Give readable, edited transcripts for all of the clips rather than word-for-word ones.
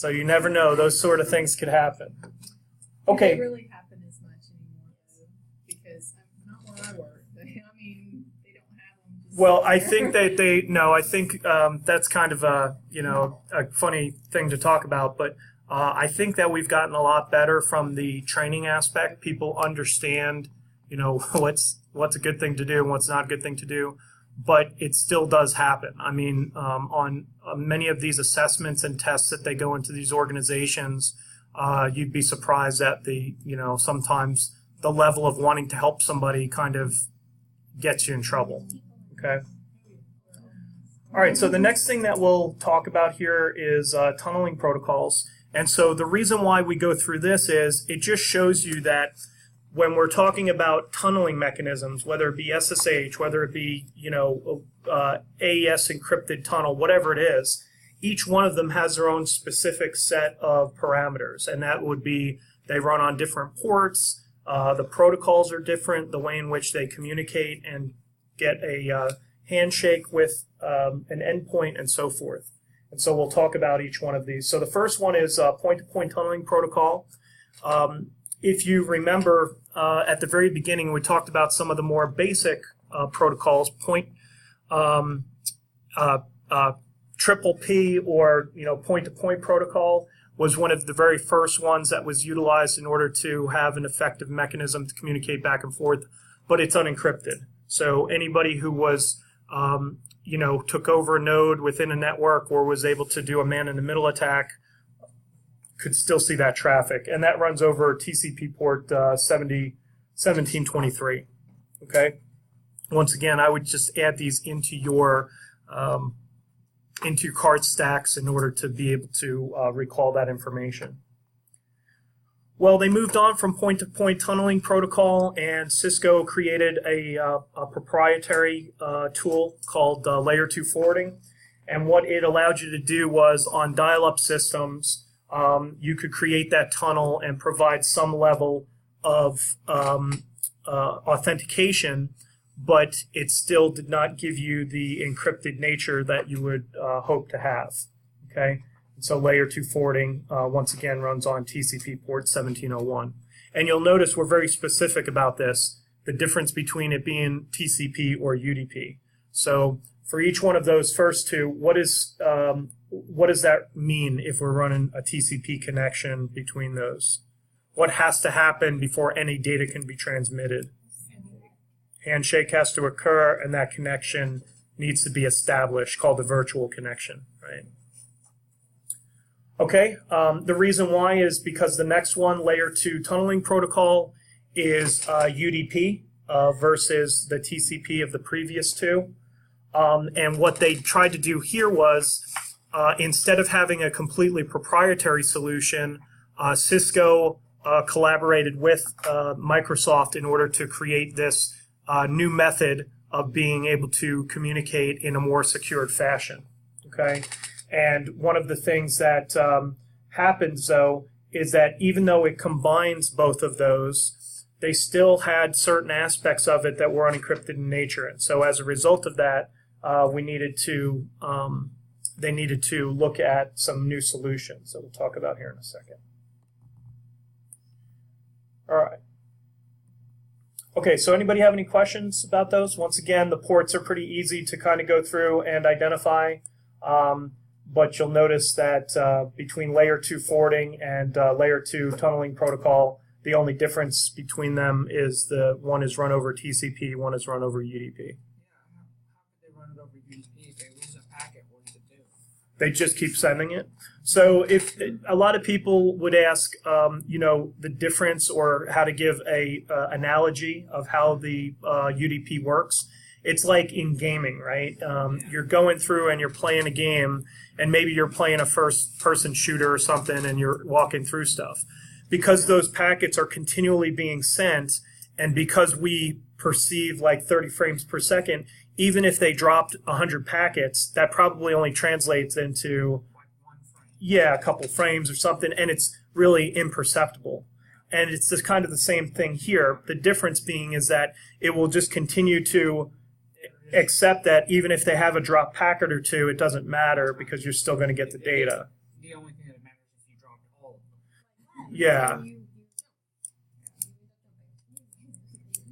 So you never know. Those sort of things could happen. Okay. They really happen as much anymore, though, because not where I work. I mean, they don't have them. Well, I think that I think that's kind of a funny thing to talk about, but I think that we've gotten a lot better from the training aspect. People understand, what's a good thing to do and what's not a good thing to do, but it still does happen. I mean, on many of these assessments and tests that they go into these organizations, you'd be surprised at sometimes the level of wanting to help somebody kind of gets you in trouble. Okay. All right. So the next thing that we'll talk about here is tunneling protocols. And so the reason why we go through this is it just shows you that when we're talking about tunneling mechanisms, whether it be SSH, whether it be AES encrypted tunnel, whatever it is, each one of them has their own specific set of parameters, and that would be they run on different ports, the protocols are different, the way in which they communicate and get a handshake with an endpoint and so forth. And so we'll talk about each one of these. So the first one is point-to-point tunneling protocol. If you remember, at the very beginning, we talked about some of the more basic protocols, triple P or point-to-point protocol was one of the very first ones that was utilized in order to have an effective mechanism to communicate back and forth, but it's unencrypted. So anybody who was took over a node within a network or was able to do a man-in-the-middle attack could still see that traffic, and that runs over TCP port 1723. Okay. Once again, I would just add these into your card stacks in order to be able to recall that information. Well, they moved on from point-to-point tunneling protocol, and Cisco created a proprietary tool called Layer 2 forwarding. And what it allowed you to do was on dial-up systems, you could create that tunnel and provide some level of authentication, but it still did not give you the encrypted nature that you would hope to have. Okay. So Layer 2 forwarding, once again, runs on TCP port 1701. And you'll notice we're very specific about this, the difference between it being TCP or UDP. So for each one of those first two, what does that mean if we're running a TCP connection between those? What has to happen before any data can be transmitted? Handshake has to occur, and that connection needs to be established, called the virtual connection, right? Okay, the reason why is because the next one, Layer 2 tunneling protocol, is UDP versus the TCP of the previous two. And what they tried to do here was, instead of having a completely proprietary solution, Cisco collaborated with Microsoft in order to create this new method of being able to communicate in a more secured fashion. Okay. And one of the things that happens, though, is that even though it combines both of those, they still had certain aspects of it that were unencrypted in nature. And so as a result of that, they needed to look at some new solutions that we'll talk about here in a second. All right. Okay, so anybody have any questions about those? Once again, the ports are pretty easy to kind of go through and identify. But you'll notice that between Layer 2 forwarding and Layer 2 tunneling protocol, the only difference between them is the one is run over TCP, one is run over UDP. Yeah, how could they run it over UDP? If they lose a packet, what does it do? They just keep sending it. So if a lot of people would ask, the difference or how to give a analogy of how the UDP works. It's like in gaming, right? You're going through and you're playing a game, and maybe you're playing a first-person shooter or something, and you're walking through stuff. Because those packets are continually being sent, and because we perceive like 30 frames per second, even if they dropped 100 packets, that probably only translates into, a couple frames or something, and it's really imperceptible. And it's just kind of the same thing here. The difference being is that it will just continue to accept that even if they have a drop packet or two, it doesn't matter because you're still going to get the data. The only thing that matters is Yeah.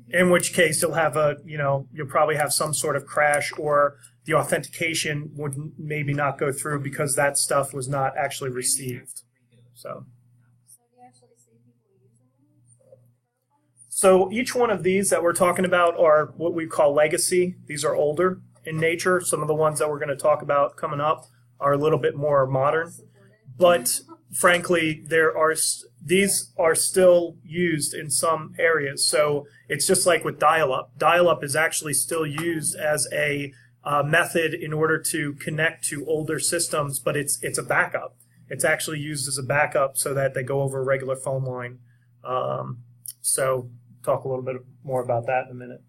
In which case you'll have you'll probably have some sort of crash, or the authentication would maybe not go through because that stuff was not actually received. So do you actually see people using these? So each one of these that we're talking about are what we call legacy. These are older in nature. Some of the ones that we're going to talk about coming up are a little bit more modern. But frankly, these are still used in some areas. So it's just like with dial-up. Dial-up is actually still used as a method in order to connect to older systems, but it's a backup. It's actually used as a backup so that they go over a regular phone line. So talk a little bit more about that in a minute.